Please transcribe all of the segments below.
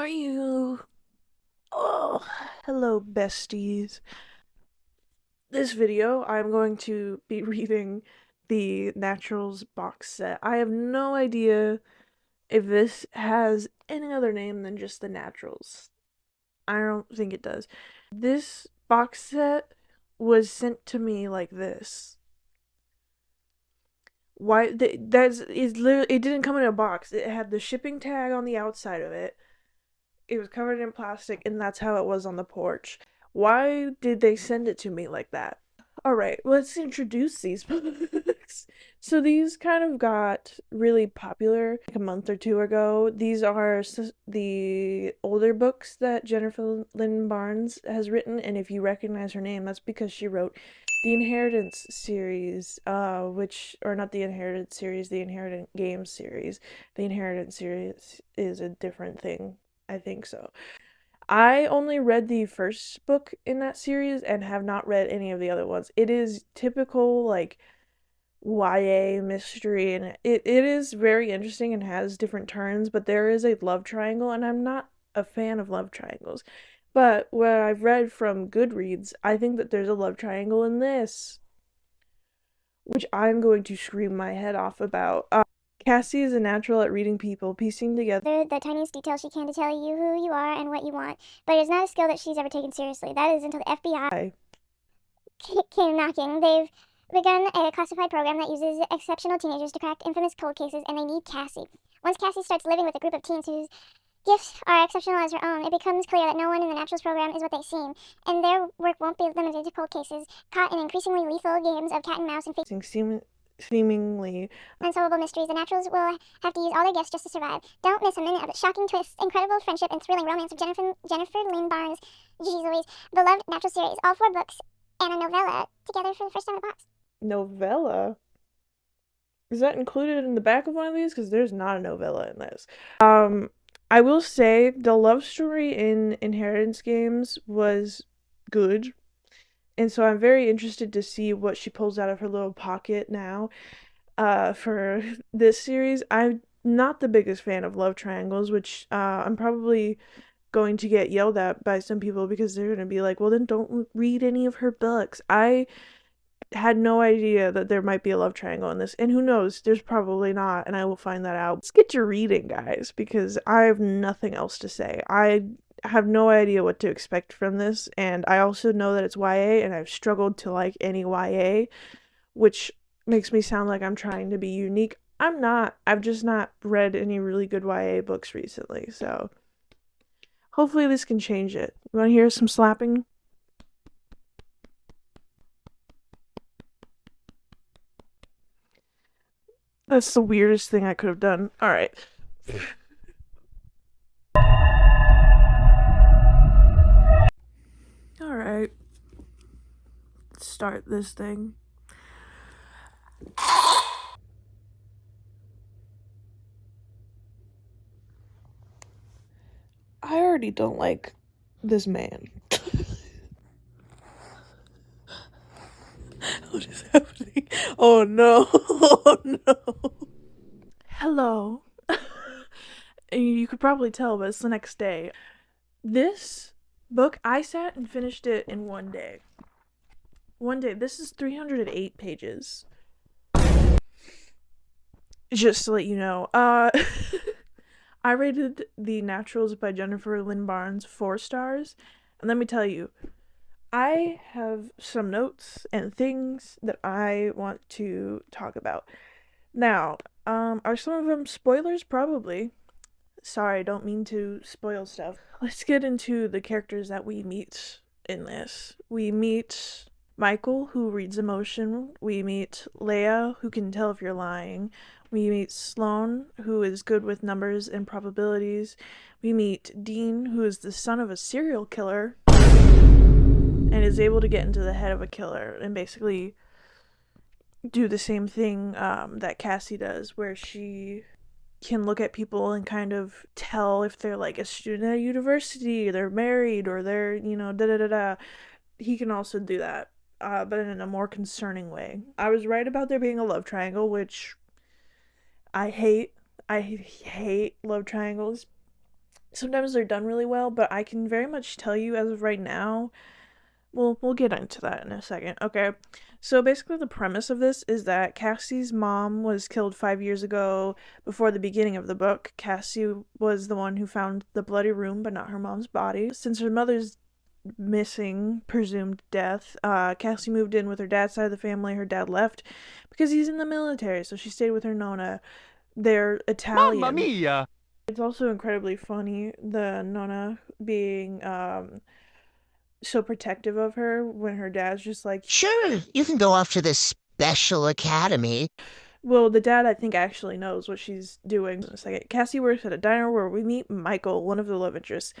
you? Oh, hello, besties. This video, I'm going to be reading the Naturals box set. I have no idea if this has any other name than just the Naturals. I don't think it does. This box set was sent to me like this. Why? That's is literally. It didn't come in a box. It had the shipping tag on the outside of it. It was covered in plastic, and that's how it was on the porch. Why did they send it to me like that? Alright, let's introduce these books. So these kind of got really popular like a month or two ago. These are the older books that Jennifer Lynn Barnes has written, and if you recognize her name, that's because she wrote the Inheritance series, or not the Inheritance series, the Inheritance Games series. The Inheritance series is a different thing. I think so. I only read the first book in that series and have not read any of the other ones. It is typical, like, YA mystery, and it is very interesting and has different turns, but there is a love triangle, and I'm not a fan of love triangles. But what I've read from Goodreads, I think that there's a love triangle in this, which I'm going to scream my head off about. Cassie is a natural at reading people, piecing together the tiniest detail she can to tell you who you are and what you want, but it is not a skill that she's ever taken seriously. That is until the FBI came knocking. They've begun a classified program that uses exceptional teenagers to crack infamous cold cases, and they need Cassie. Once Cassie starts living with a group of teens whose gifts are exceptional as her own, it becomes clear that no one in the Naturals program is what they seem, and their work won't be limited to cold cases, caught in increasingly lethal games of cat and mouse and seemingly unsolvable mysteries. The Naturals will have to use all their gifts just to survive. Don't miss a minute of it. Shocking twists, incredible friendship, and thrilling romance of Jennifer Lynn Barnes, Gigi Louise, beloved Natural series, all 4 books and a novella together for the first time in a box. novella. Is that included in the back of one of these? Because there's not a novella in this. I will say the love story in Inheritance Games was good. And so I'm very interested to see what she pulls out of her little pocket now. For this series, I'm not the biggest fan of love triangles, which I'm probably going to get yelled at by some people because they're going to be like, well, then don't read any of her books. I had no idea that there might be a love triangle in this, and who knows, there's probably not, and I will find that out. Let's get your reading, guys, because I have nothing else to say. I have no idea what to expect from this, and I also know that it's YA, and I've struggled to like any YA, which makes me sound like I'm trying to be unique. I'm not. I've just not read any really good YA books recently, so hopefully this can change it. You want to hear some slapping? That's the weirdest thing I could have done. All right. All right. Let's start this thing. I already don't like this man. What is happening? Oh no. Oh no. Hello. You could probably tell, but it's the next day. This book, I sat and finished it in one day. One day. This is 308 pages. Just to let you know. I rated The Naturals by Jennifer Lynn Barnes 4 stars. And let me tell you, I have some notes and things that I want to talk about. Now, are some of them spoilers? Probably. Sorry, I don't mean to spoil stuff. Let's get into the characters that we meet in this. We meet Michael, who reads emotion. We meet Leia, who can tell if you're lying. We meet Sloane, who is good with numbers and probabilities. We meet Dean, who is the son of a serial killer and is able to get into the head of a killer and basically do the same thing that Cassie does, where she can look at people and kind of tell if they're like a student at a university, they're married, or they're, da da da da. He can also do that, but in a more concerning way. I was right about there being a love triangle, which I hate. I hate love triangles. Sometimes they're done really well, but I can very much tell you as of right now, we'll get into that in a second. Okay. So basically the premise of this is that Cassie's mom was killed 5 years ago before the beginning of the book. Cassie was the one who found the bloody room, but not her mom's body. Since her mother's missing, presumed death, Cassie moved in with her dad's side of the family. Her dad left because he's in the military, so she stayed with her Nonna. They're Mamma Italian. mia! It's also incredibly funny, the Nonna being so protective of her when her dad's just like, Sure, you can go off to this special academy. well, the dad I think actually knows what she's doing. In a second, Cassie works at a diner where we meet Michael, one of the love interests,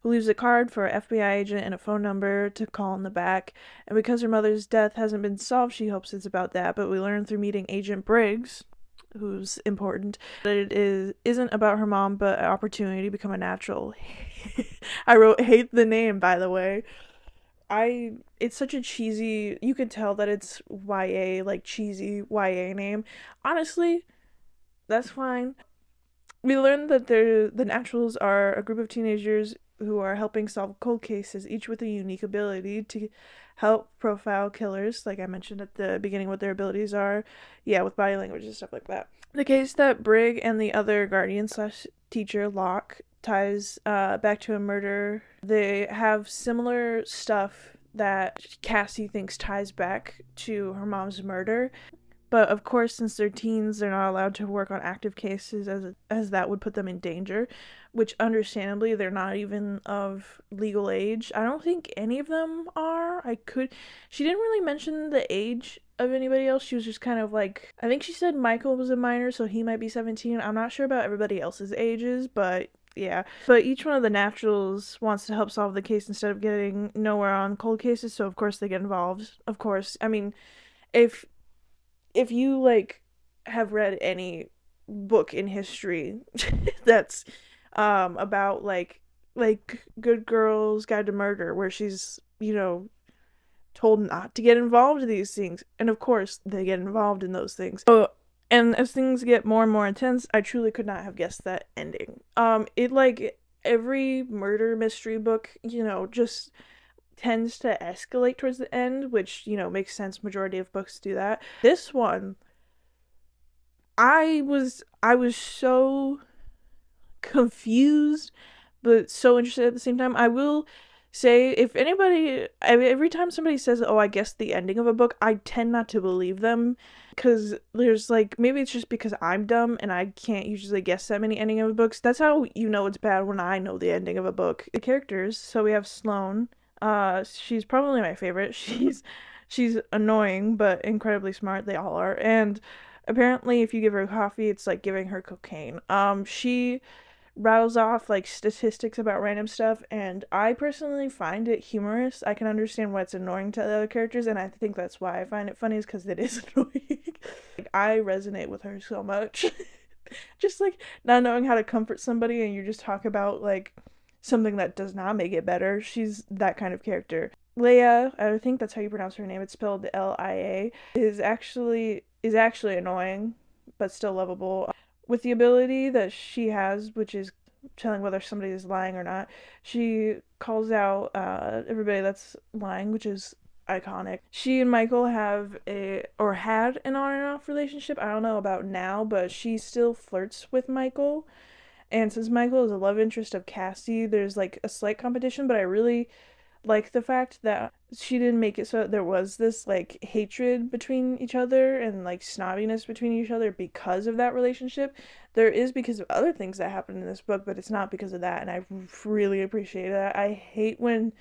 who leaves a card for an FBI agent and a phone number to call in the back. And because her mother's death hasn't been solved, she hopes it's about that. But we learn through meeting Agent Briggs, who's important, that isn't about her mom, but an opportunity to become a natural. I wrote hate the name, by the way. It's such a cheesy, you could tell that it's YA, like cheesy YA name. Honestly, that's fine. We learned that the Naturals are a group of teenagers who are helping solve cold cases, each with a unique ability to help profile killers, like I mentioned at the beginning what their abilities are. Yeah, with body language and stuff like that. The case that Brig and the other guardian slash teacher, Locke, ties back to a murder. They have similar stuff that Cassie thinks ties back to her mom's murder. But of course, since they're teens, they're not allowed to work on active cases as that would put them in danger, which understandably they're not even of legal age. I don't think any of them are. She didn't really mention the age of anybody else. She was just kind of like, I think she said Michael was a minor, so he might be 17. I'm not sure about everybody else's ages, but yeah. But each one of the Naturals wants to help solve the case instead of getting nowhere on cold cases, so of course they get involved. Of course. I mean, if you like have read any book in history that's about like Good Girl's Guide to Murder, where she's, told not to get involved in these things, and of course they get involved in those things. So, and as things get more and more intense, I truly could not have guessed that ending. It like every murder mystery book, just tends to escalate towards the end, which, makes sense. Majority of books do that. This one, I was so confused but so interested at the same time. I will say, if anybody, every time somebody says, "Oh, I guess the ending of a book," I tend not to believe them, because there's like, maybe it's just because I'm dumb and I can't usually guess that many ending of books. That's how you know it's bad, when I know the ending of a book. The characters, so we have Sloane. She's probably my favorite. She's annoying but incredibly smart. They all are. And apparently if you give her coffee, it's like giving her cocaine. She rattles off like statistics about random stuff, and I personally find it humorous. I can understand why it's annoying to the other characters, and I think that's why I find it funny, is because it is annoying. Like, I resonate with her so much. Just like not knowing how to comfort somebody, and you just talk about like something that does not make it better. She's that kind of character. Leia, I think that's how you pronounce her name. It's spelled Lia. Is actually annoying, but still lovable. With the ability that she has, which is telling whether somebody is lying or not, she calls out everybody that's lying, which is iconic. She and Michael have had an on and off relationship. I don't know about now, but she still flirts with Michael. And since Michael is a love interest of Cassie, there's like a slight competition, but I really like the fact that she didn't make it so that there was this like hatred between each other and like snobbiness between each other because of that relationship. There is, because of other things that happened in this book, but it's not because of that, and I really appreciate that. I hate when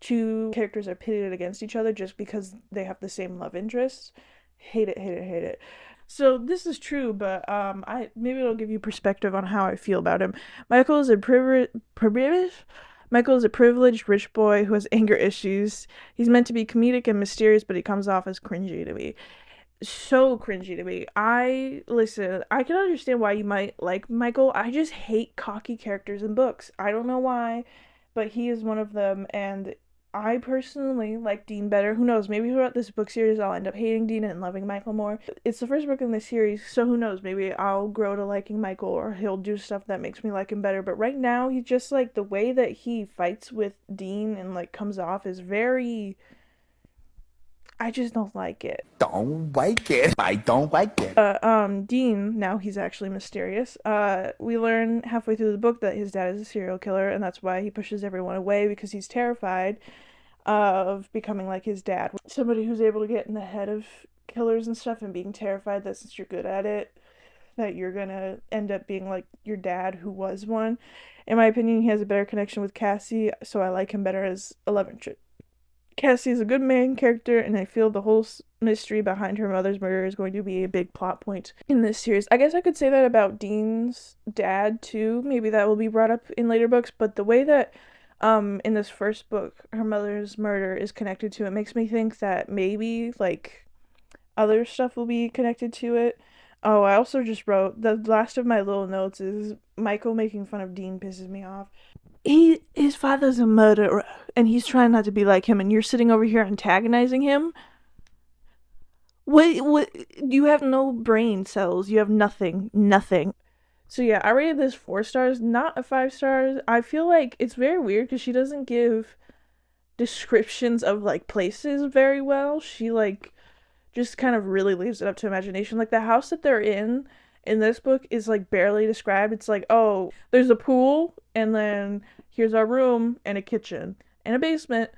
two characters are pitted against each other just because they have the same love interest. Hate it, hate it, hate it. So this is true, but I maybe it'll give you perspective on how I feel about him. Michael is a Michael is a privileged rich boy who has anger issues. He's meant to be comedic and mysterious, but he comes off as cringy to me. So cringy to me. I can understand why you might like Michael. I just hate cocky characters in books. I don't know why, but he is one of them, and I personally like Dean better. Who knows? Maybe throughout this book series, I'll end up hating Dean and loving Michael more. It's the first book in the series, so who knows? Maybe I'll grow to liking Michael, or he'll do stuff that makes me like him better. But right now, he's just like the way that he fights with Dean and like comes off is very. I just don't like it. Don't like it. I don't like it. Dean, now he's actually mysterious. We learn halfway through the book that his dad is a serial killer, and that's why he pushes everyone away because he's terrified of becoming like his dad. Somebody who's able to get in the head of killers and stuff and being terrified that since you're good at it, that you're gonna end up being like your dad who was one. In my opinion, he has a better connection with Cassie, so I like him better as a love interest. Cassie is a good main character, and I feel the whole mystery behind her mother's murder is going to be a big plot point in this series. I guess I could say that about Dean's dad too. Maybe that will be brought up in later books, but the way that in this first book her mother's murder is connected to it makes me think that maybe like other stuff will be connected to it. Oh, I also just wrote the last of my little notes is Michael making fun of Dean pisses me off. His father's a murderer and he's trying not to be like him, and you're sitting over here antagonizing him. What you have no brain cells, you have nothing. So yeah, I rated this 4 stars, not a 5 stars. I feel like it's very weird because she doesn't give descriptions of like places very well. She like just kind of really leaves it up to imagination. Like the house that they're in this book is like barely described. It's like, oh, there's a pool, and then here's our room and a kitchen and a basement,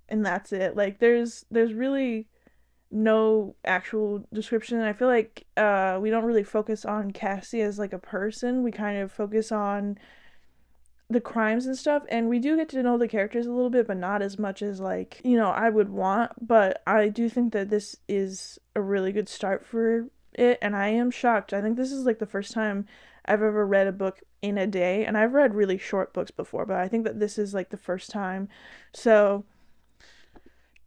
and that's it. Like there's really no actual description. I feel like we don't really focus on Cassie as like a person. We kind of focus on the crimes and stuff, and we do get to know the characters a little bit, but not as much as like, I would want. But I do think that this is a really good start for it, and I am shocked. I think this is like the first time I've ever read a book in a day, and I've read really short books before, but I think that this is like the first time. So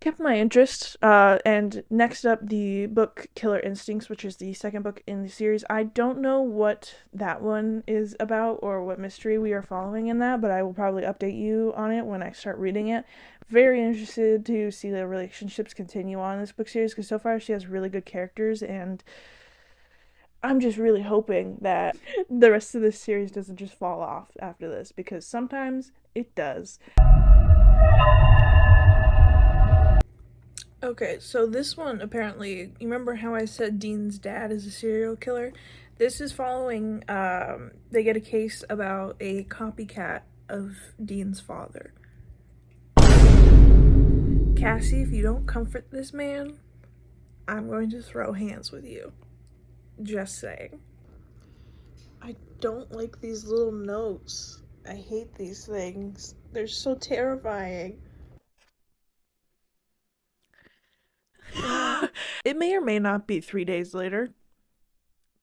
kept my interest. And next up, the book Killer Instincts, which is the second book in the series. I don't know what that one is about or what mystery we are following in that, but I will probably update you on it when I start reading it. Very interested to see the relationships continue on in this book series, because so far she has really good characters, and I'm just really hoping that the rest of this series doesn't just fall off after this, because sometimes it does. Okay, so this one apparently, you remember how I said Dean's dad is a serial killer? This is following, they get a case about a copycat of Dean's father. Cassie, if you don't comfort this man, I'm going to throw hands with you. Just saying. I don't like these little notes. I hate these things. They're so terrifying. It may or may not be 3 days later.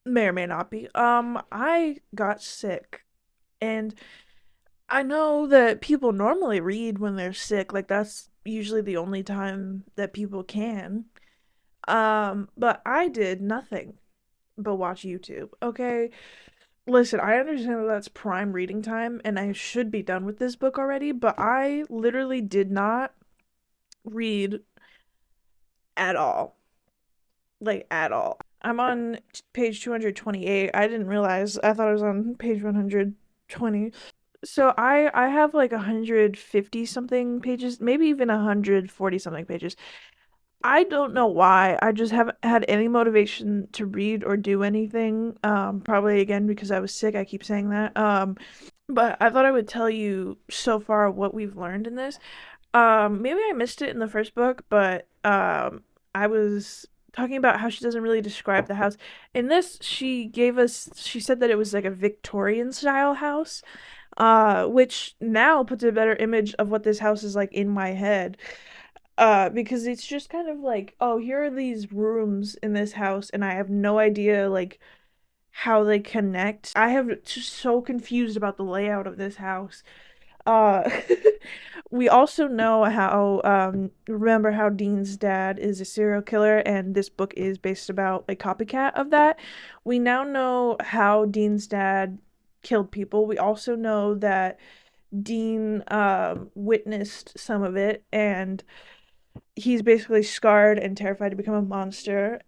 May or may not be. I got sick. And I know that people normally read when they're sick. Like, that's usually the only time that people can. But I did nothing but watch YouTube, okay? Listen, I understand that that's prime reading time, and I should be done with this book already, but I literally did not read at all. Like, at all. I'm on page 228. I didn't realize. I thought I was on page 120. So I have like 150 something pages, maybe even 140 something pages. I don't know why. I just haven't had any motivation to read or do anything. Probably again because I was sick. I keep saying that. But I thought I would tell you so far what we've learned in this. Maybe I missed it in the first book, but I was talking about how she doesn't really describe the house. In this, she said that it was like a Victorian style house, which now puts a better image of what this house is like in my head. Because it's just kind of like, oh, here are these rooms in this house, and I have no idea like how they connect. I have just so confused about the layout of this house. Uh, we also know how, remember how Dean's dad is a serial killer, and this book is based about a copycat of that. We now know how Dean's dad killed people. We also know that Dean witnessed some of it, and he's basically scarred and terrified to become a monster,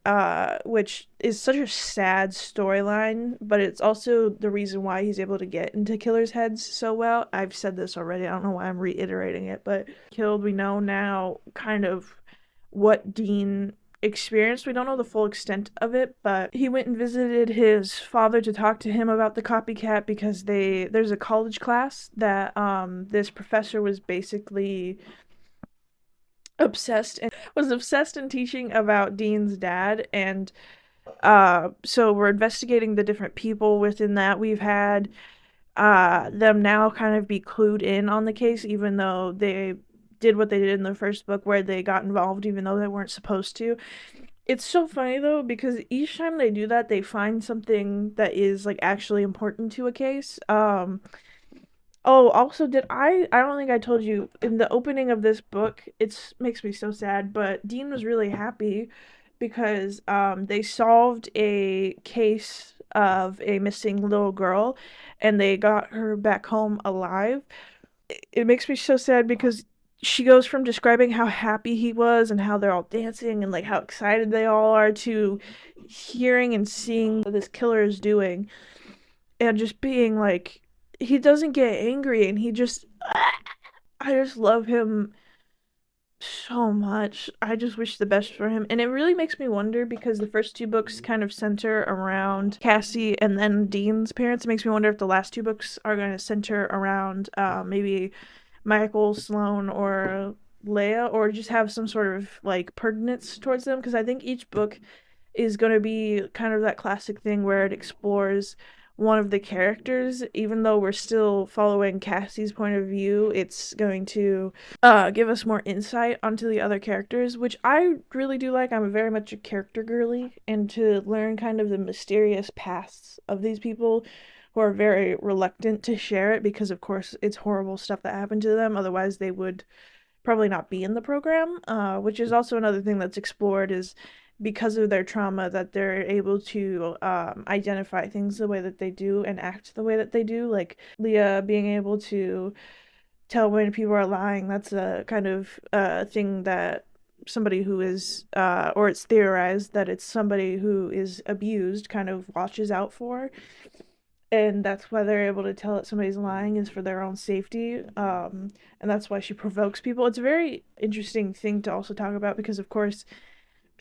which is such a sad storyline, but it's also the reason why he's able to get into killers' heads so well. I've said this already, I don't know why I'm reiterating it, but killed, we know now kind of what Dean experienced. We don't know the full extent of it, but he went and visited his father to talk to him about the copycat because there's a college class that this professor was basically obsessed in teaching about Dean's dad, and so we're investigating the different people within that. We've had them now kind of be clued in on the case, even though they did what they did in the first book where they got involved even though they weren't supposed to. It's so funny though because each time they do that they find something that is like actually important to a case. Oh, also, did I don't think I told you in the opening of this book. It's makes me so sad, but Dean was really happy because they solved a case of a missing little girl, and they got her back home alive. It makes me so sad because she goes from describing how happy he was and how they're all dancing and like how excited they all are to hearing and seeing what this killer is doing and just being like he doesn't get angry and he just I just love him so much. I just wish the best for him. And it really makes me wonder because the first two books kind of center around Cassie and then Dean's parents. It makes me wonder if the last two books are going to center around maybe Michael, Sloane, or Leia, or just have some sort of like pertinence towards them because I think each book is going to be kind of that classic thing where it explores one of the characters. Even though we're still following Cassie's point of view, it's going to give us more insight onto the other characters, which I really do like. I'm very much a character girly, and to learn kind of the mysterious pasts of these people who are very reluctant to share it because, of course, it's horrible stuff that happened to them. Otherwise, they would probably not be in the program, which is also another thing that's explored is because of their trauma that they're able to identify things the way that they do and act the way that they do. Like Leah being able to tell when people are lying, that's a kind of thing that somebody who is, or it's theorized that it's somebody who is abused kind of watches out for, and that's why they're able to tell that somebody's lying is for their own safety, and that's why she provokes people. It's a very interesting thing to also talk about because of course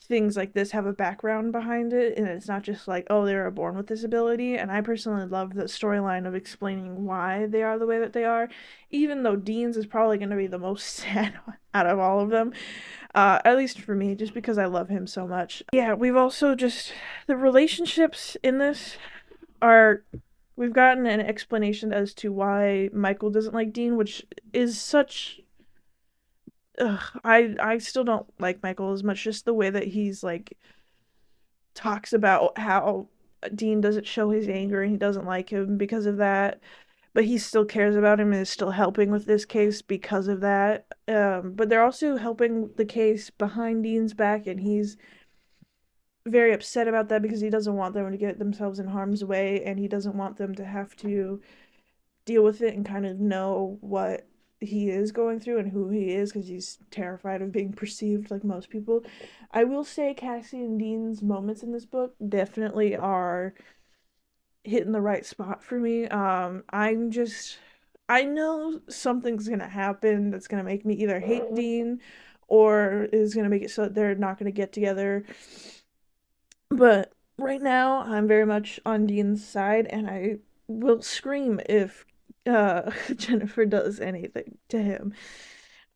things like this have a background behind it and it's not just like, oh, they were born with this ability. And I personally love the storyline of explaining why they are the way that they are, even though Dean's is probably going to be the most sad out of all of them, at least for me, just because I love him so much. Yeah, we've also just the relationships in this are, we've gotten an explanation as to why Michael doesn't like Dean, which is such, I still don't like Michael as much, just the way that he's like talks about how Dean doesn't show his anger and he doesn't like him because of that, but he still cares about him and is still helping with this case because of that. But they're also helping the case behind Dean's back, and he's very upset about that because he doesn't want them to get themselves in harm's way and he doesn't want them to have to deal with it and kind of know what he is going through and who he is because he's terrified of being perceived like most people. I will say Cassie and Dean's moments in this book definitely are hitting the right spot for me. I know something's gonna happen that's gonna make me either hate Dean or is gonna make it so that they're not gonna get together. But right now, I'm very much on Dean's side, and I will scream if Jennifer does anything to him.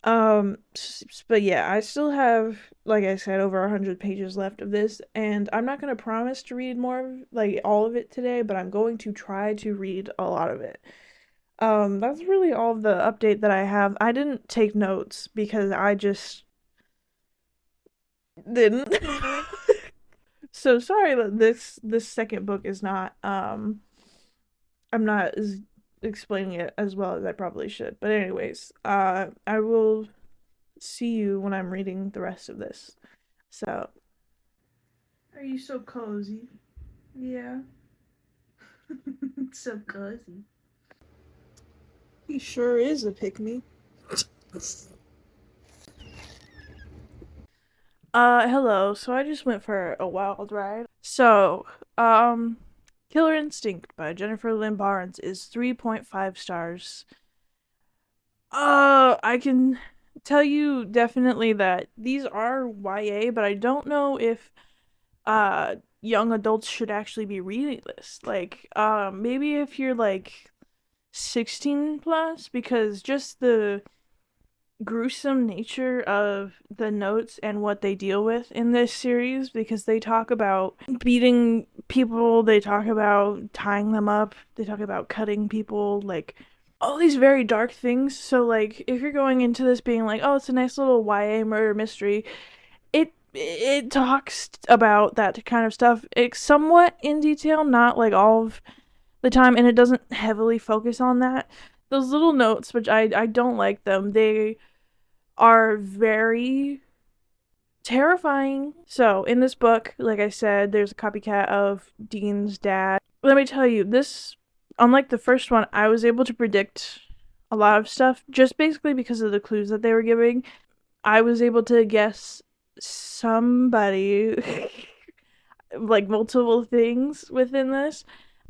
But yeah, I still have, like I said, over 100 pages left of this, and I'm not gonna promise to read more, like all of it today, but I'm going to try to read a lot of it. That's really all of the update that I have. I didn't take notes because I just didn't. So sorry that this second book is not I'm not as explaining it as well as I probably should. But anyways, I will see you when I'm reading the rest of this. So, are you so cozy? Yeah. So cozy. He sure is a pick-me. Hello. So I just went for a wild ride. So, Killer Instinct by Jennifer Lynn Barnes is 3.5 stars. I can tell you definitely that these are YA, but I don't know if young adults should actually be reading this. Like, maybe if you're like 16 plus, because just the gruesome nature of the notes and what they deal with in this series, because they talk about beating people, they talk about tying them up, they talk about cutting people, like all these very dark things. So like if you're going into this being like, oh, it's a nice little YA murder mystery, it talks about that kind of stuff. It's somewhat in detail, not like all of the time, and it doesn't heavily focus on that. Those little notes, which I don't like them, they are very terrifying. So, in this book, like I said, there's a copycat of Dean's dad. Let me tell you, this, unlike the first one, I was able to predict a lot of stuff just basically because of the clues that they were giving. I was able to guess somebody, like multiple things within this.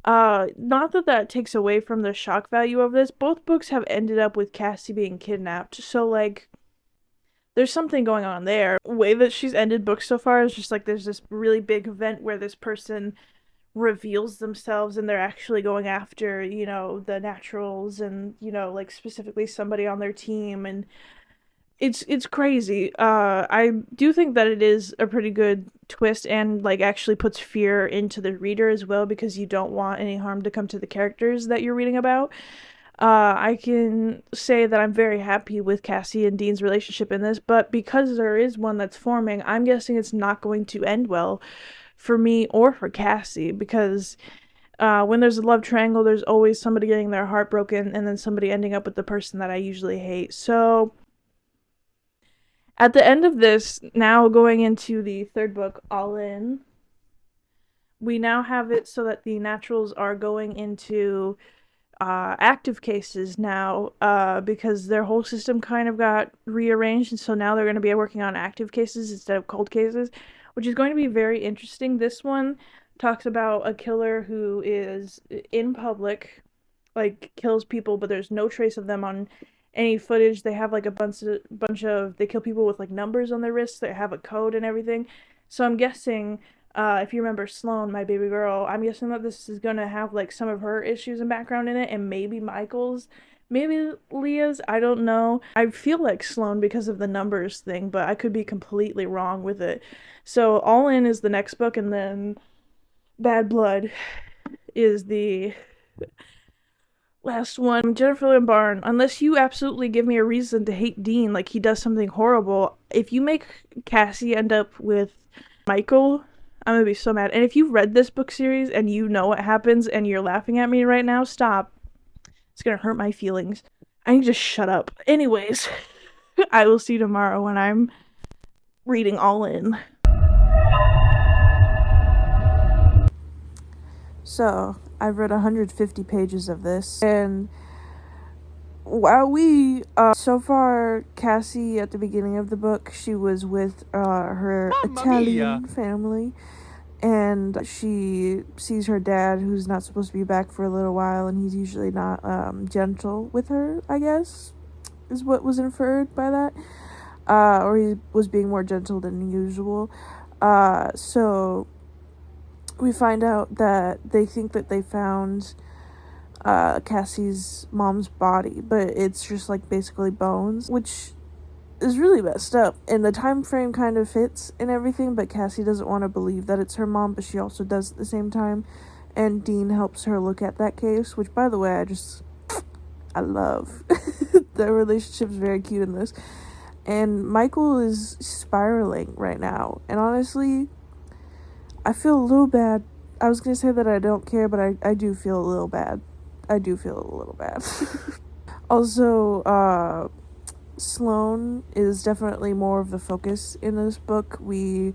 Not that that takes away from the shock value of this. Both books have ended up with Cassie being kidnapped, so like there's something going on there. The way that she's ended books so far is just like there's this really big event where this person reveals themselves and they're actually going after, you know, the naturals and, you know, like specifically somebody on their team, and it's crazy. I do think that it is a pretty good twist and like actually puts fear into the reader as well, because you don't want any harm to come to the characters that you're reading about. I can say that I'm very happy with Cassie and Dean's relationship in this, but because there is one that's forming, I'm guessing it's not going to end well for me or for Cassie, because when there's a love triangle, there's always somebody getting their heart broken and then somebody ending up with the person that I usually hate. So, at the end of this, now going into the third book, All In, we now have it so that the naturals are going into active cases now, because their whole system kind of got rearranged, and so now they're going to be working on active cases instead of cold cases, which is going to be very interesting. This one talks about a killer who is in public, like kills people, but there's no trace of them on any footage. They have like a bunch of they kill people with like numbers on their wrists. They have a code and everything. So I'm guessing, if you remember Sloane, my baby girl, I'm guessing that this is gonna have like some of her issues and background in it, and maybe Michael's, maybe Leah's. I don't know. I feel like Sloane because of the numbers thing, but I could be completely wrong with it. So All In is the next book, and then Bad Blood is the last one. Jennifer Lynn Barnes, unless you absolutely give me a reason to hate Dean, like he does something horrible, if you make Cassie end up with Michael, I'm gonna be so mad. And if you've read this book series and you know what happens and you're laughing at me right now, stop. It's gonna hurt my feelings. I need to shut up. Anyways, I will see you tomorrow when I'm reading All In. So, I've read 150 pages of this, and while so far, Cassie at the beginning of the book, she was with her Italian family, and she sees her dad, who's not supposed to be back for a little while, and he's usually not gentle with her, I guess, is what was inferred by that. Or he was being more gentle than usual. So we find out that they think that they found Cassie's mom's body, but it's just like basically bones, which is really messed up. And the time frame kind of fits and everything, but Cassie doesn't want to believe that it's her mom, but she also does at the same time. And Dean helps her look at that case, which, by the way, I love. The relationship's very cute in this. And Michael is spiraling right now. And honestly, I feel a little bad. I was gonna say that I don't care, but I do feel a little bad. I do feel a little bad. Also, Sloane is definitely more of the focus in this book. We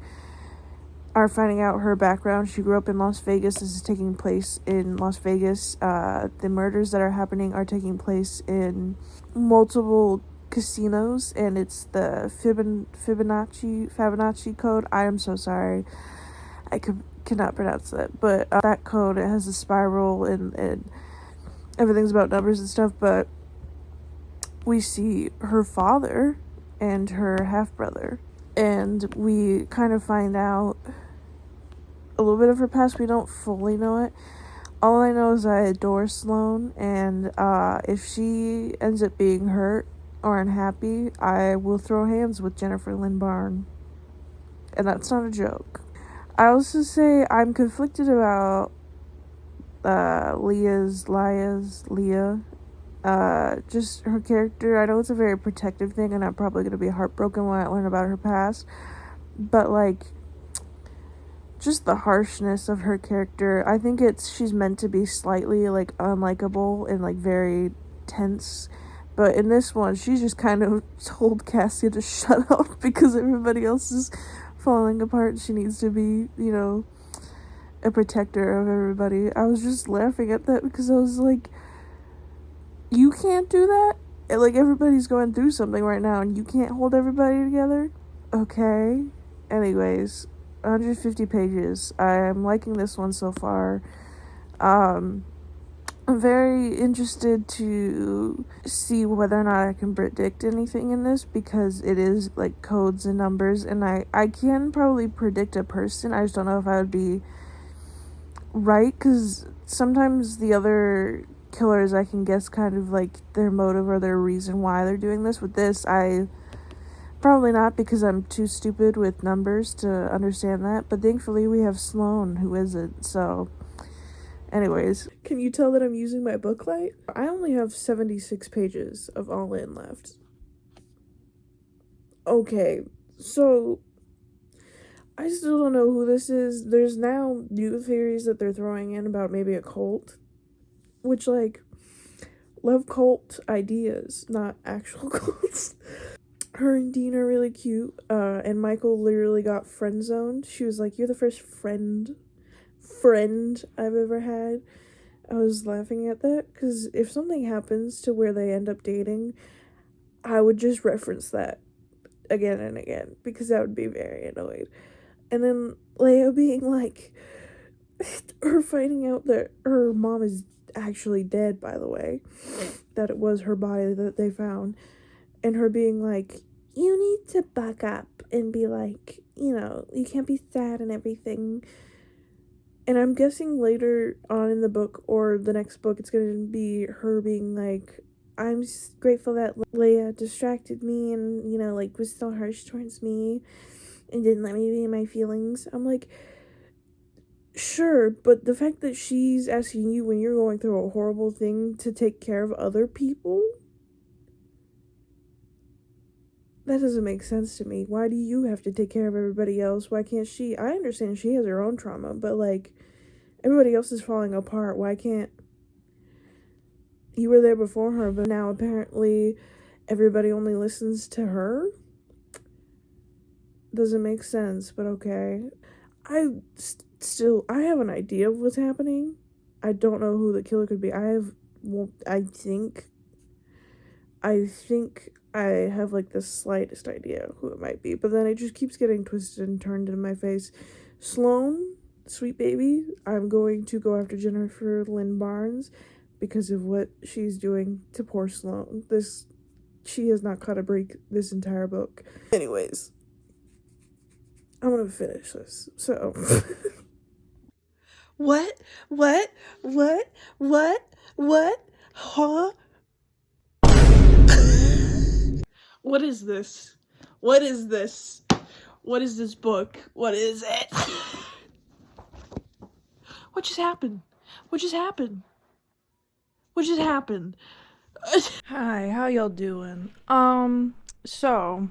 are finding out her background. She grew up in Las Vegas. This is taking place in Las Vegas. The murders that are happening are taking place in multiple casinos, and it's the Fibonacci code. I am so sorry. Cannot pronounce that, but that code, it has a spiral and everything's about numbers and stuff. But we see her father and her half brother, and we kind of find out a little bit of her past. We don't fully know it. All I know is I adore Sloane, and if she ends up being hurt or unhappy, I will throw hands with Jennifer Lynn Barnes. And that's not a joke. I also say I'm conflicted about Leah. Just her character. I know it's a very protective thing, and I'm probably going to be heartbroken when I learn about her past. But, like, just the harshness of her character. I think she's meant to be slightly, like, unlikable and, like, very tense. But in this one, she just kind of told Cassia to shut up because everybody else is falling apart. She needs to be, a protector of everybody. I was just laughing at that because I was like, you can't do that? Like, everybody's going through something right now and you can't hold everybody together? Okay. Anyways, 150 pages. I'm liking this one so far. I'm very interested to see whether or not I can predict anything in this, because it is like codes and numbers, and I can probably predict a person. I just don't know if I would be right, because sometimes the other killers I can guess kind of like their motive or their reason why they're doing this. With this, I probably not, because I'm too stupid with numbers to understand that, but thankfully we have Sloane who isn't. So anyways, can you tell that I'm using my book light? I only have 76 pages of All In left. Okay, so I still don't know who this is. There's now new theories that they're throwing in about maybe a cult, which, like, love cult ideas, not actual cults. Her and Dean are really cute, and Michael literally got friend zoned. She was like, "You're the first friend I've ever had." I was laughing at that, because if something happens to where they end up dating, I would just reference that again and again, because I would be very annoyed. And then Leia being like, her finding out that her mom is actually dead, by the way, that it was her body that they found, and her being like, you need to buck up and be like, you can't be sad and everything. And I'm guessing later on in the book or the next book, it's going to be her being like, I'm grateful that Leia distracted me and, like, was so harsh towards me and didn't let me be in my feelings. I'm like, sure, but the fact that she's asking you when you're going through a horrible thing to take care of other people, that doesn't make sense to me. Why do you have to take care of everybody else? Why can't she? I understand she has her own trauma, but, like, everybody else is falling apart. Why can't you? Were there before her, but now apparently everybody only listens to her? Doesn't make sense, but okay. I have an idea of what's happening. I don't know who the killer could be. I think I have, like, the slightest idea who it might be, but then it just keeps getting twisted and turned in my face. Sloane, sweet baby, I'm going to go after Jennifer Lynn Barnes because of what she's doing to poor Sloane. She has not caught a break this entire book. Anyways, I'm gonna finish this, so. What? What? What? What? What? Huh? What is this? What is this? What is this book? What is it? What just happened? What just happened? What just happened? Hi, how y'all doing? So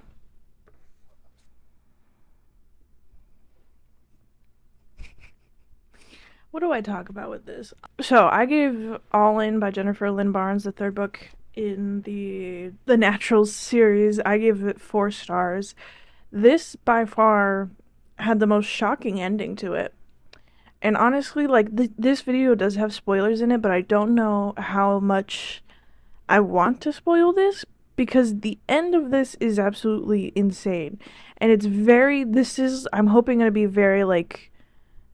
what do I talk about with this? So I gave All In by Jennifer Lynn Barnes, the third book in the Naturals series. I gave it 4 stars. This by far had the most shocking ending to it. And honestly, like, this video does have spoilers in it, but I don't know how much I want to spoil this, because the end of this is absolutely insane. And it's I'm hoping going to be very, like,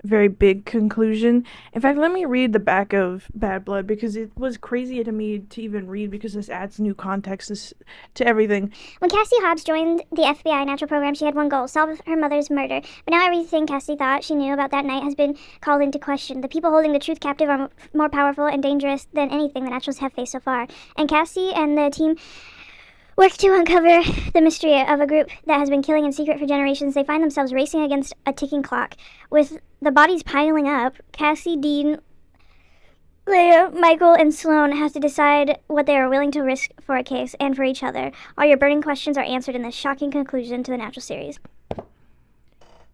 very big conclusion. In fact, let me read the back of Bad Blood, because it was crazy to me to even read, because this adds new context to everything. When Cassie Hobbs joined the FBI Natural Program, she had one goal: solve her mother's murder. But now everything Cassie thought she knew about that night has been called into question. The people holding the truth captive are more powerful and dangerous than anything the Naturals have faced so far. And Cassie and the team work to uncover the mystery of a group that has been killing in secret for generations. They find themselves racing against a ticking clock. With the bodies piling up, Cassie, Dean, Leia, Michael, and Sloan have to decide what they are willing to risk for a case and for each other. All your burning questions are answered in this shocking conclusion to the Natural series.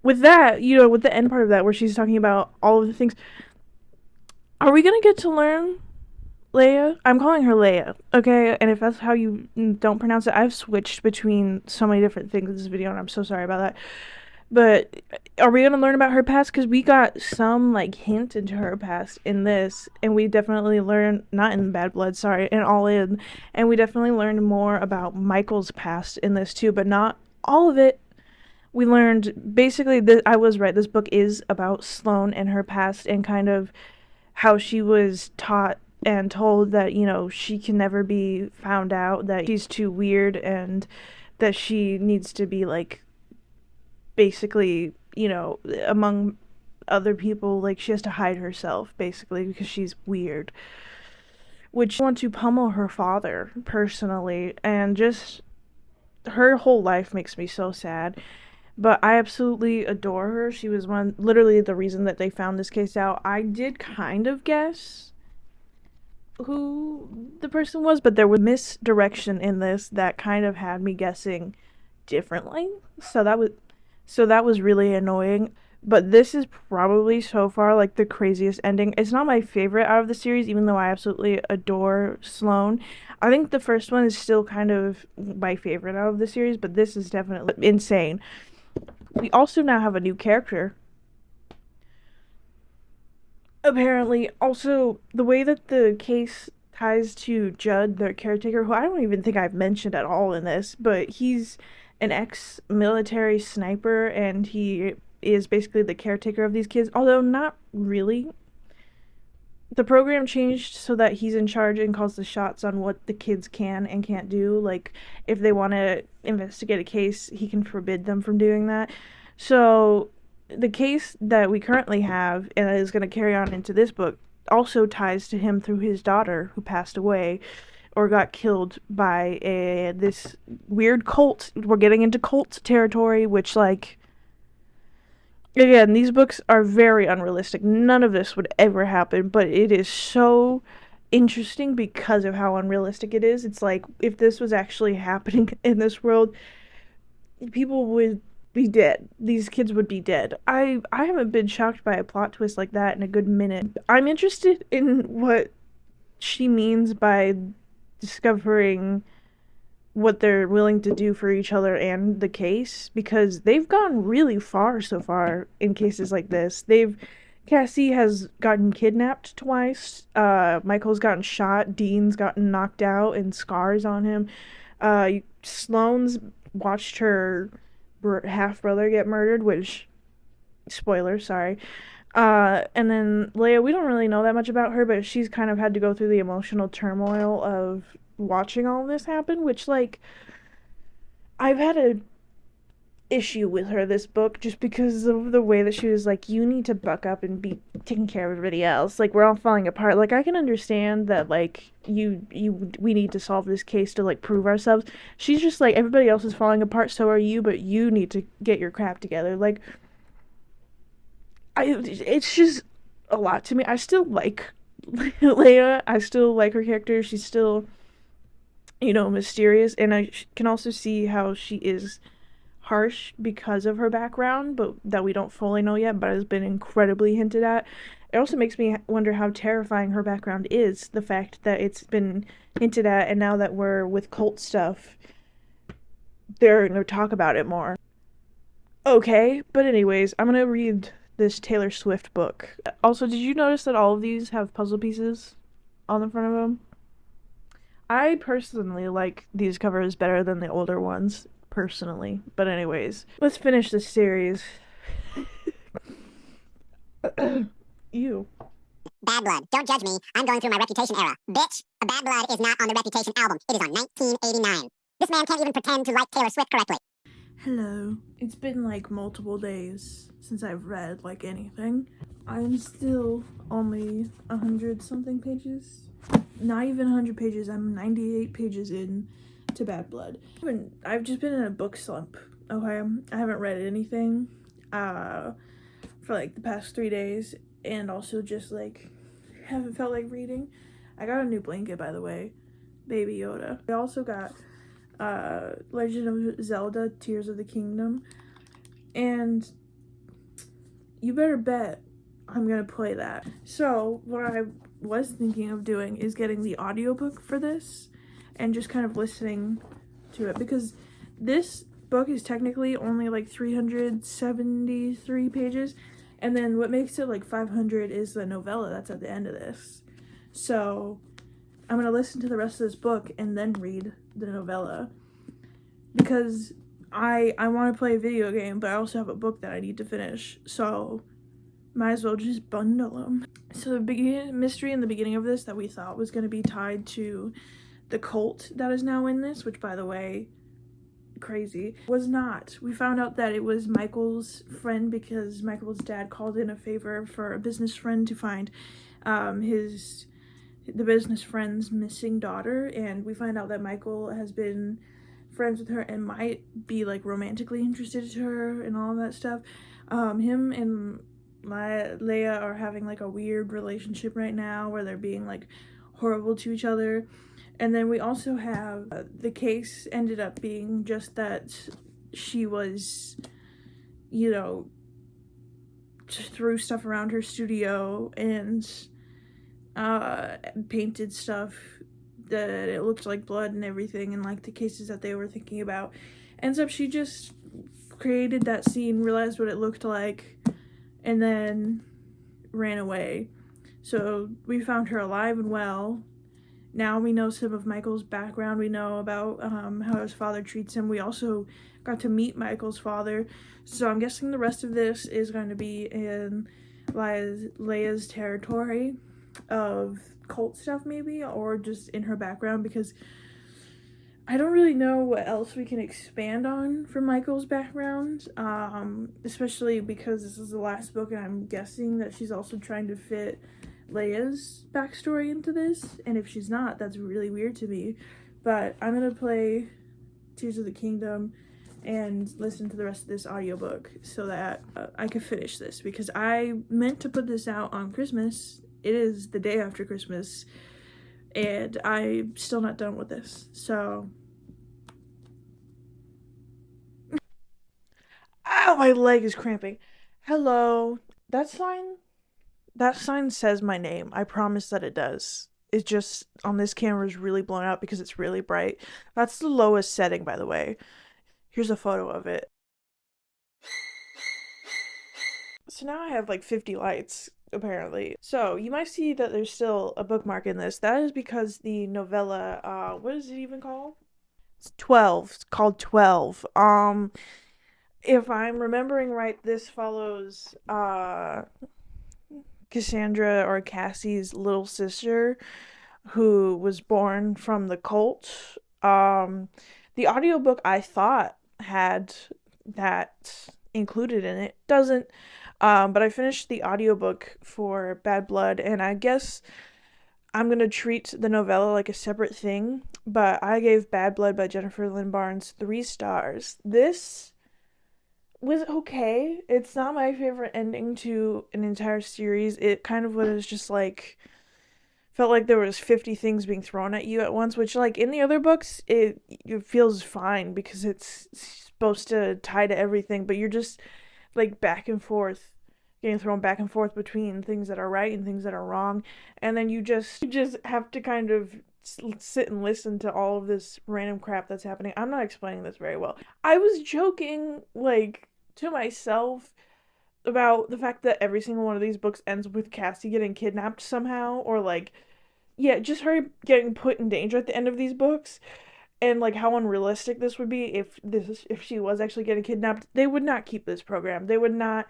With that, with the end part of that, where she's talking about all of the things, are we gonna get to learn Leia? I'm calling her Leia, okay? And if that's how you don't pronounce it, I've switched between so many different things in this video, and I'm so sorry about that. But are we going to learn about her past? Because we got some, like, hint into her past in this, and we definitely learned, not in Bad Blood, sorry, in All In, and we definitely learned more about Michael's past in this too, but not all of it. We learned, basically, I was right, this book is about Sloan and her past, and kind of how she was taught and told that, she can never be found out, that she's too weird, and that she needs to be, like, basically, among other people, like, she has to hide herself, basically, because she's weird. Which I want to pummel her father, personally, and just, her whole life makes me so sad. But I absolutely adore her. She was literally the reason that they found this case out. I did kind of guess who the person was, but there was misdirection in this that kind of had me guessing differently. So that was really annoying. But this is probably so far, like, the craziest ending. It's not my favorite out of the series, even though I absolutely adore Sloan. I think the first one is still kind of my favorite out of the series, but this is definitely insane. We also now have a new character. Apparently, also, the way that the case ties to Judd, the caretaker, who I don't even think I've mentioned at all in this, but he's an ex-military sniper, and he is basically the caretaker of these kids, although not really. The program changed so that he's in charge and calls the shots on what the kids can and can't do. Like, if they want to investigate a case, he can forbid them from doing that. So the case that we currently have, and is going to carry on into this book, also ties to him through his daughter, who passed away or got killed by this weird cult. We're getting into cult territory, which, like, again, these books are very unrealistic. None of this would ever happen, but it is so interesting because of how unrealistic it is. It's like, if this was actually happening in this world, people would be dead. These kids would be dead. I haven't been shocked by a plot twist like that in a good minute. I'm interested in what she means by discovering what they're willing to do for each other and the case, because they've gone really far so far in cases like this. Cassie has gotten kidnapped twice, Michael's gotten shot, Dean's gotten knocked out and scars on him, Sloane's watched her half-brother get murdered, which, spoiler, sorry. And then Leia, we don't really know that much about her, but she's kind of had to go through the emotional turmoil of watching all of this happen, which, like, I've had a issue with her this book just because of the way that she was like, you need to buck up and be taking care of everybody else, like, we're all falling apart. Like, I can understand that, like, we need to solve this case to, like, prove ourselves. She's just like, everybody else is falling apart, so are you, but you need to get your crap together. Like, it's just a lot to me. I still like Leia. I still like her character. She's still, mysterious, and I can also see how she is harsh because of her background, but that we don't fully know yet, but has been incredibly hinted at. It also makes me wonder how terrifying her background is, the fact that it's been hinted at, and now that we're with cult stuff, they're going to talk about it more. Okay, but anyways, I'm gonna read this Taylor Swift book. Also, did you notice that all of these have puzzle pieces on the front of them? I personally like these covers better than the older ones, personally. But anyways, let's finish this series. You. Bad Blood. Don't judge me. I'm going through my Reputation era. Bitch, A Bad Blood is not on the Reputation album. It is on 1989. This man can't even pretend to like Taylor Swift correctly. Hello. It's been like multiple days since I've read like anything. I'm still only 100 something pages. Not even 100 pages. I'm 98 pages in to Bad Blood. I've just been in a book slump. Okay, I haven't read anything for like the past 3 days, and also just like haven't felt like reading. I got a new blanket, by the way. Baby Yoda. I also got Legend of Zelda Tears of the Kingdom, and you better bet I'm gonna play that. So what I was thinking of doing is getting the audiobook for this and just kind of listening to it, because this book is technically only like 373 pages, and then what makes it like 500 is the novella that's at the end of this. So I'm gonna listen to the rest of this book and then read the novella, because I want to play a video game, but I also have a book that I need to finish, so might as well just bundle them. So the mystery in the beginning of this that we thought was going to be tied to the cult that is now in this, which, by the way, crazy, was not. We found out that it was Michael's friend, because Michael's dad called in a favor for a business friend to find the business friend's missing daughter, and we find out that Michael has been friends with her and might be like romantically interested to her and all of that stuff. Him and Leia are having like a weird relationship right now where they're being like horrible to each other. And then we also have the case ended up being just that she was, you know, threw stuff around her studio and painted stuff that it looked like blood and everything, and like the cases that they were thinking about. Ends up she just created that scene, realized what it looked like, and then ran away. So we found her alive and well. Now we know some of Michael's background. We know about how his father treats him. We also got to meet Michael's father. So I'm guessing the rest of this is going to be in Leia's territory of cult stuff, maybe, or just in her background, because I don't really know what else we can expand on from Michael's background, especially because this is the last book, and I'm guessing that she's also trying to fit Leia's backstory into this, and if she's not, that's really weird to me. But I'm gonna play Tears of the Kingdom and listen to the rest of this audiobook so that I can finish this, because I meant to put this out on Christmas. It is the day after Christmas, and I'm still not done with this, so... Ow, my leg is cramping. Hello. That sign says my name. I promise that it does. It just, on this camera, is really blown out because it's really bright. That's the lowest setting, by the way. Here's a photo of it. So now I have like 50 lights, apparently. So you might see that there's still a bookmark in this. That is because the novella, what is it even called? It's 12. It's called 12. If I'm remembering right, this follows Cassandra, or Cassie's little sister, who was born from the cult. The audiobook I thought had that included in it. Doesn't. But I finished the audiobook for Bad Blood, and I guess I'm gonna treat the novella like a separate thing, but I gave Bad Blood by Jennifer Lynn Barnes 3 stars. This was okay. It's not my favorite ending to an entire series. It kind of was just like, felt like there was 50 things being thrown at you at once, which, like, in the other books it feels fine because it's supposed to tie to everything, but you're just like back and forth, getting thrown back and forth between things that are right and things that are wrong, and then you just have to kind of sit and listen to all of this random crap that's happening. I'm not explaining this very well. I was joking, like, to myself about the fact that every single one of these books ends with Cassie getting kidnapped somehow, or like, yeah, just her getting put in danger at the end of these books, and like how unrealistic this would be if she was actually getting kidnapped. They would not keep this program. They would not,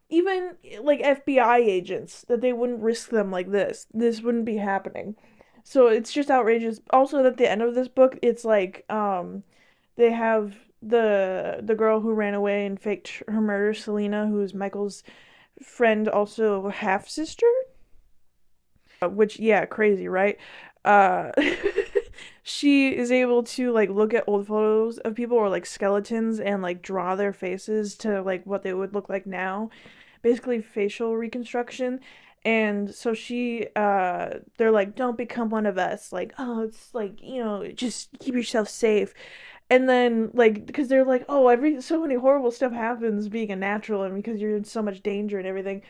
even like FBI agents, that they wouldn't risk them like this. This wouldn't be happening. So it's just outrageous. Also, at the end of this book, it's like they have the girl who ran away and faked her murder, Selena, who's Michael's friend, also half sister. Which, yeah, crazy, right? Uh, she is able to like look at old photos of people or like skeletons and like draw their faces to like what they would look like now, basically facial reconstruction. And so they're like, don't become one of us, like, oh, it's like, just keep yourself safe. And then like, because they're like, oh, every so many horrible stuff happens being a natural and because you're in so much danger and everything.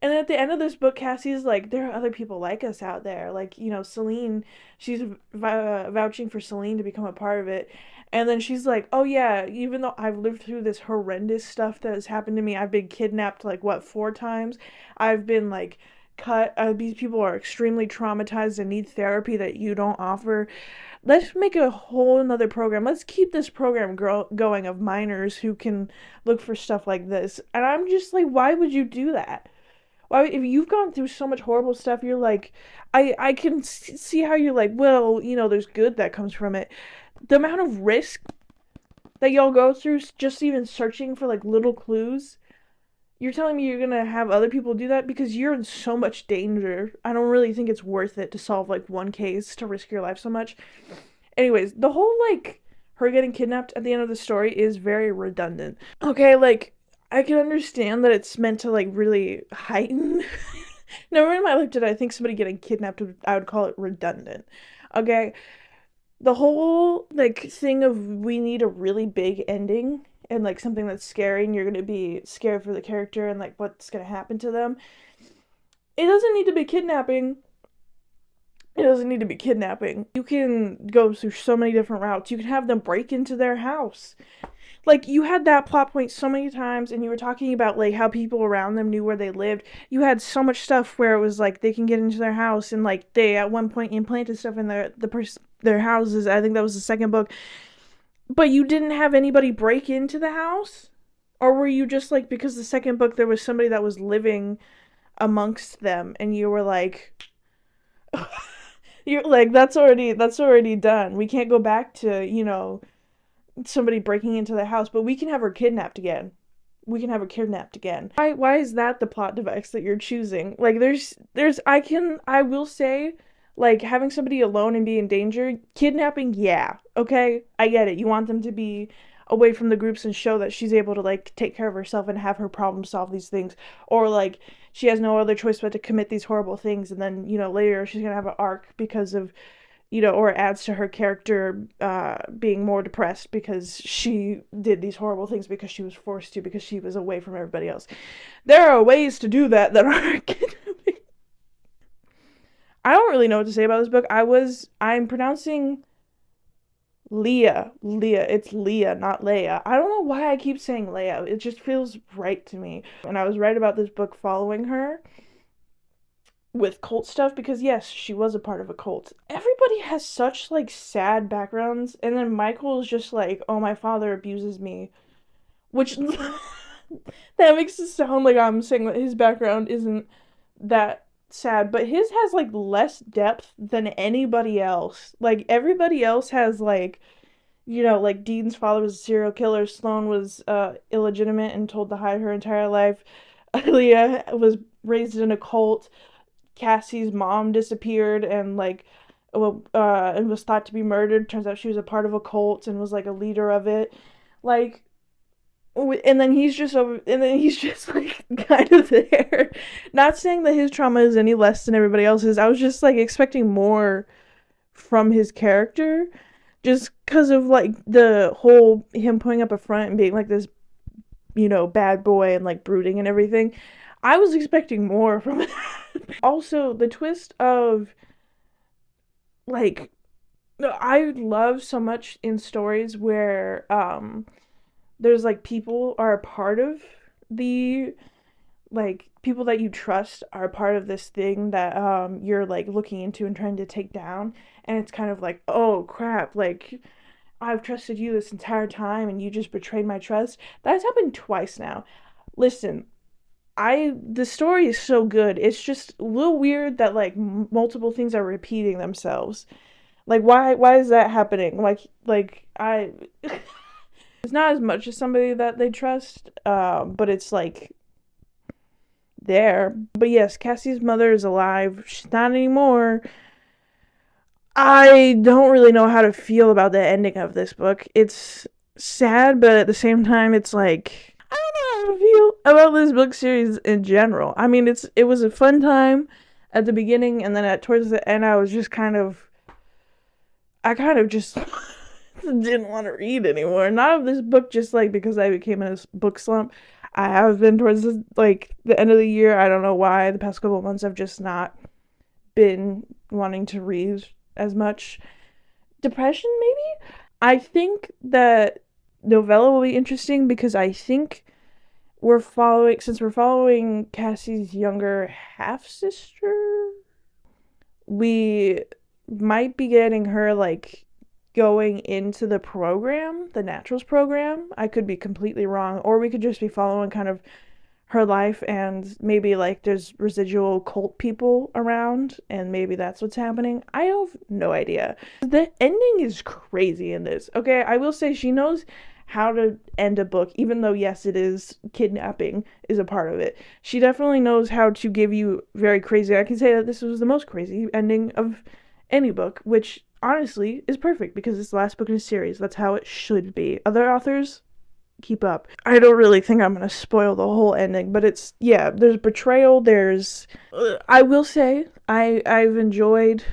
And then at the end of this book, Cassie's like, there are other people like us out there. Like, Celine, she's vouching for Celine to become a part of it. And then she's like, oh yeah, even though I've lived through this horrendous stuff that has happened to me, I've been kidnapped like, what, 4 times? I've been like cut. These people are extremely traumatized and need therapy that you don't offer. Let's make a whole another program. Let's keep this program going of minors who can look for stuff like this. And I'm just like, why would you do that? Why, if you've gone through so much horrible stuff, you're like, I can see how you're like, well, there's good that comes from it. The amount of risk that y'all go through just even searching for like little clues. You're telling me you're gonna have other people do that because you're in so much danger. I don't really think it's worth it to solve like one case to risk your life so much. Anyways, the whole like her getting kidnapped at the end of the story is very redundant. Okay, like I can understand that it's meant to like really heighten. Never in my life did I think somebody getting kidnapped I would call it redundant. Okay, the whole like thing of we need a really big ending and like something that's scary and you're gonna be scared for the character and like what's gonna happen to them. It doesn't need to be kidnapping. It doesn't need to be kidnapping. You can go through so many different routes. You can have them break into their house. Like, you had that plot point so many times, and you were talking about, like, how people around them knew where they lived. You had so much stuff where it was, like, they can get into their house, and, like, they, at one point, implanted stuff in their houses. I think that was the second book. But you didn't have anybody break into the house? Or were you just, like, because the second book, there was somebody that was living amongst them, and you were like... You're like, that's already done. We can't go back to, somebody breaking into the house, but we can have her kidnapped again. Why is that the plot device that you're choosing? Like I will say, like, having somebody alone and be in danger, kidnapping, yeah. Okay? I get it. You want them to be away from the groups and show that she's able to like take care of herself and have her problem solve these things, or like she has no other choice but to commit these horrible things, and then later she's gonna have an arc because of or it adds to her character being more depressed because she did these horrible things because she was forced to, because she was away from everybody else. There are ways to do that aren't kidnapping. I don't really know what to say about this book. I'm pronouncing Leah. It's Leah, not Leia. I don't know why I keep saying Leia. It just feels right to me. And I was right about this book following her with cult stuff because yes, she was a part of a cult. Everybody has such like sad backgrounds, and then Michael is just like, oh, my father abuses me, which that makes it sound like I'm saying that his background isn't that sad, but his has like less depth than anybody else. Like everybody else has like like Dean's father was a serial killer, Sloane was illegitimate and told to hide her entire life, Leah was raised in a cult, Cassie's mom disappeared and like and was thought to be murdered. Turns out she was a part of a cult and was like a leader of it. Like, and then he's just like kind of there. Not saying that his trauma is any less than everybody else's. I was just like expecting more from his character, just because of like the whole him putting up a front and being like this, bad boy and like brooding and everything. I was expecting more from it. Also, the twist of like I love so much in stories where there's like people are a part of the like people that you trust are part of this thing that you're like looking into and trying to take down, and it's kind of like, oh crap, like I've trusted you this entire time and you just betrayed my trust. That's happened twice now. Listen, the story is so good. It's just a little weird that like multiple things are repeating themselves. Like why is that happening? Like I it's not as much as somebody that they trust, but it's like there. But yes, Cassie's mother is alive. She's not anymore. I don't really know how to feel about the ending of this book. It's sad, but at the same time, it's like I don't know how to feel about this book series in general. I mean, it was a fun time at the beginning, and then towards the end, I kind of just didn't want to read anymore. Not of this book, just like because I became in a book slump. I have been towards the end of the year. I don't know why. The past couple of months, I've just not been wanting to read as much. Depression, maybe? I think that novella will be interesting because I think since we're following Cassie's younger half sister, we might be getting her like going into the program, the naturals program. I could be completely wrong, or we could just be following kind of her life, and maybe like there's residual cult people around and maybe that's what's happening. I have no idea. The ending is crazy in this. Okay, I will say she knows how to end a book, even though yes, it is kidnapping is a part of it. She definitely knows how to give you very crazy. I can say that this was the most crazy ending of any book, which honestly is perfect because it's the last book in a series. That's how it should be. Other authors, keep up. I don't really think I'm gonna spoil the whole ending, but there's betrayal, there's I will say I've enjoyed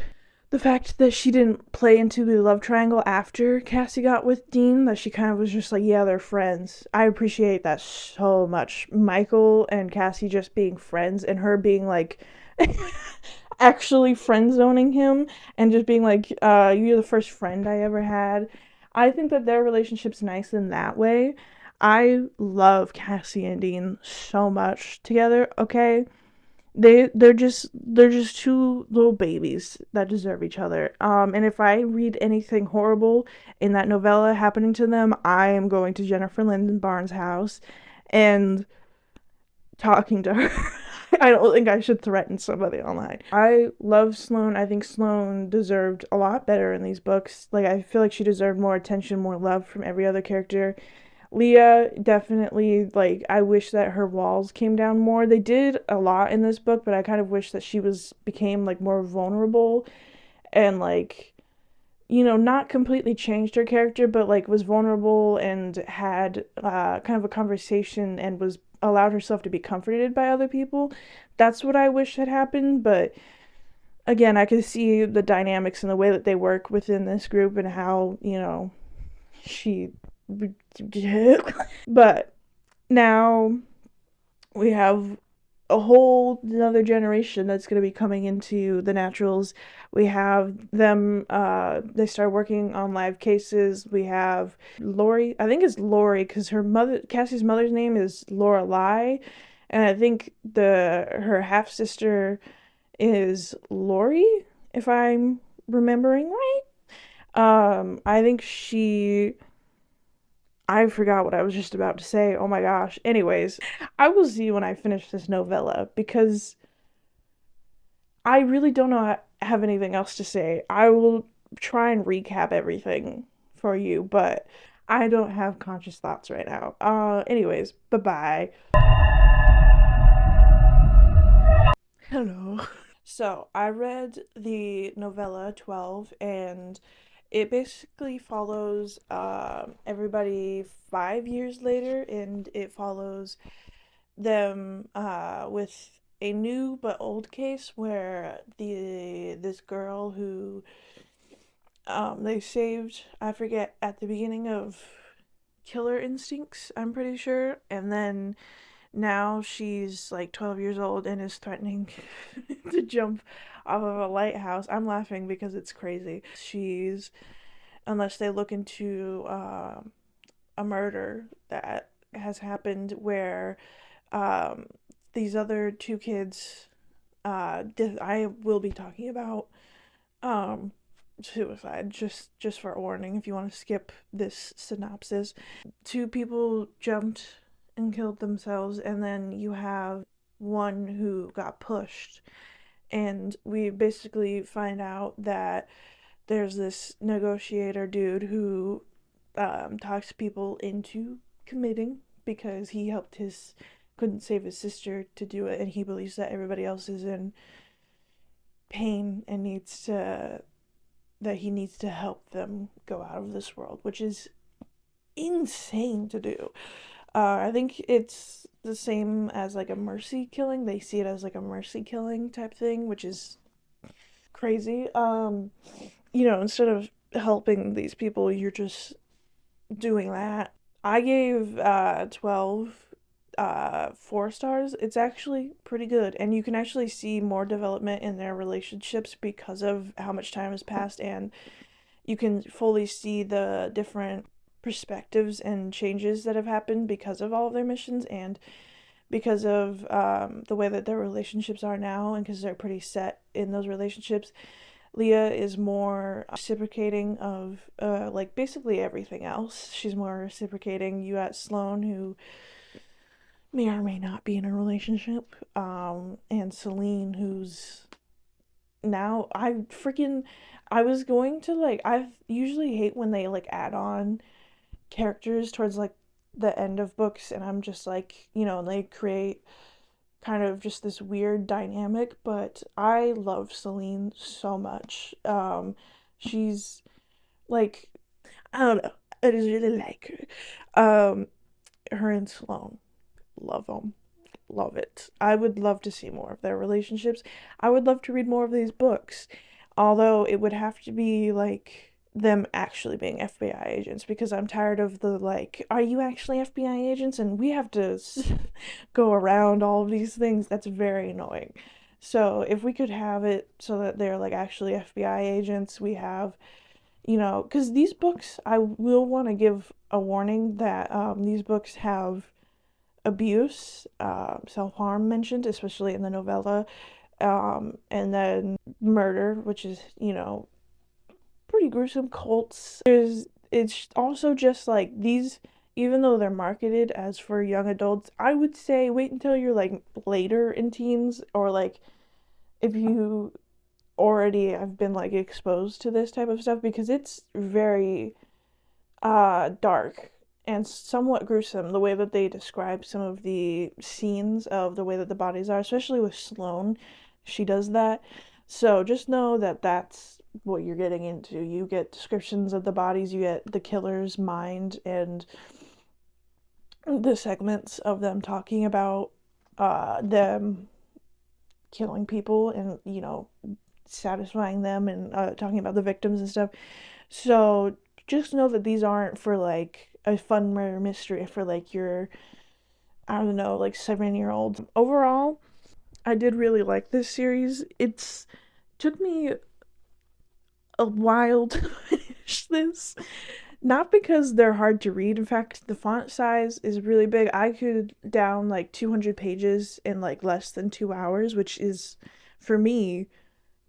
the fact that she didn't play into the love triangle after Cassie got with Dean, that she kind of was just like, yeah, they're friends. I appreciate that so much. Michael and Cassie just being friends and her being like actually friend zoning him and just being like, you're the first friend I ever had. I think that their relationship's nice in that way. I love Cassie and Dean so much together, okay? They're just two little babies that deserve each other. And if I read anything horrible in that novella happening to them, I am going to Jennifer Lynn Barnes' house and talking to her. I don't think I should threaten somebody online. I love Sloane. I think Sloane deserved a lot better in these books. Like, I feel like she deserved more attention, more love from every other character. Leah, definitely, like, I wish that her walls came down more. They did a lot in this book, but I kind of wish that she became like more vulnerable and like, not completely changed her character, but like was vulnerable and had kind of a conversation and was allowed herself to be comforted by other people. That's what I wish had happened, but again, I could see the dynamics and the way that they work within this group and how, she but now we have a whole another generation that's going to be coming into the naturals. We have them they start working on live cases. We have Lori, I think it's Lori because Cassie's mother's name is Lorelai, and I think her half sister is Lori, if I'm remembering right. I think I forgot what I was just about to say. Oh my gosh. Anyways, I will see when I finish this novella because I really don't have anything else to say. I will try and recap everything for you, but I don't have conscious thoughts right now. Anyways, bye-bye. Hello. So, I read the novella 12, and it basically follows everybody 5 years later, and it follows them with a new but old case where this girl who they saved, I forget, at the beginning of Killer Instincts, I'm pretty sure, and then now she's like 12 years old and is threatening to jump off of a lighthouse. I'm laughing because it's crazy. Unless they look into a murder that has happened where um, these other two kids, I will be talking about um, suicide, just for warning if you want to skip this synopsis. Two people jumped and killed themselves, and then you have one who got pushed. And we basically find out that there's this negotiator dude who talks people into committing because he couldn't save his sister to do it, and he believes that everybody else is in pain and that he needs to help them go out of this world, which is insane to do. I think it's the same as like a mercy killing. They see it as like a mercy killing type thing, which is crazy. Instead of helping these people, you're just doing that. I gave 12 4 stars. It's actually pretty good, and you can actually see more development in their relationships because of how much time has passed, and you can fully see the different perspectives and changes that have happened because of all of their missions and because of the way that their relationships are now, and because they're pretty set in those relationships. Leah is more reciprocating of like basically everything else. She's more reciprocating. You got Sloane, who may or may not be in a relationship, and Celine, who's now I was going to like I usually hate when they like add on characters towards like the end of books, and I'm just like, they create kind of just this weird dynamic, but I love Celine so much. She's like, I don't know, I just really like her. Her and Sloane, love them. Love it. I would love to see more of their relationships. I would love to read more of these books. Although it would have to be like them actually being FBI agents, because I'm tired of the like, are you actually FBI agents? And we have to go around all of these things. That's very annoying. So if we could have it so that they're like actually FBI agents, we have, because these books, I will want to give a warning that these books have abuse, self-harm mentioned, especially in the novella, and then murder, which is, pretty gruesome. Cults. It's also just like these, even though they're marketed as for young adults, I would say wait until you're like later in teens, or like if you already have been like exposed to this type of stuff, because it's very dark and somewhat gruesome, the way that they describe some of the scenes of the way that the bodies are, especially with Sloane. She does that. So just know that that's what you're getting into. You get descriptions of the bodies, you get the killer's mind, and the segments of them talking about them killing people and, satisfying them, and talking about the victims and stuff. So just know that these aren't for like a fun murder mystery for like your, I don't know, like 7-year-old. Overall, I did really like this series. It's took me a while to finish this. Not because they're hard to read. In fact, the font size is really big. I could down like 200 pages in like less than 2 hours, which is for me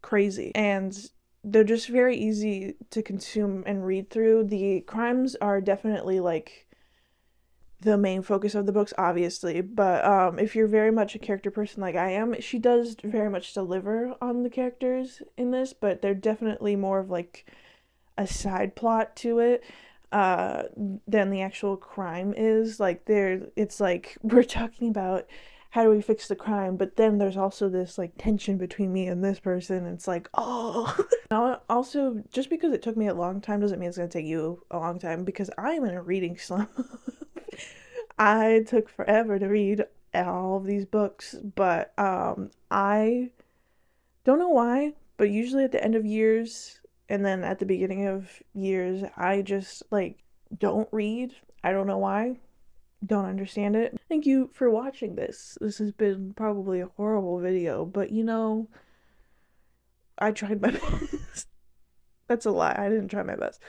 crazy. And they're just very easy to consume and read through. The crimes are definitely like the main focus of the books, obviously, but if you're very much a character person like I am, she does very much deliver on the characters in this, but they're definitely more of like a side plot to it than the actual crime is. Like it's like we're talking about how do we fix the crime, but then there's also this like tension between me and this person, and it's like, oh. Now, also, just because it took me a long time doesn't mean it's going to take you a long time, because I'm in a reading slump. I took forever to read all of these books, but I don't know why, but usually at the end of years and then at the beginning of years, I just like don't read. I don't know why. Don't understand it. Thank you for watching this. This has been probably a horrible video, but I tried my best. That's a lie. I didn't try my best.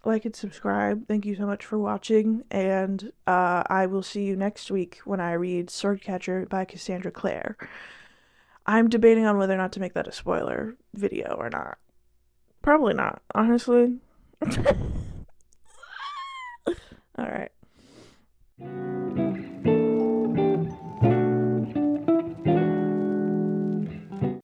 like and subscribe. Thank you so much for watching, and I will see you next week when I read Swordcatcher by Cassandra Clare. I'm debating on whether or not to make that a spoiler video or not. Probably not, honestly. Alright.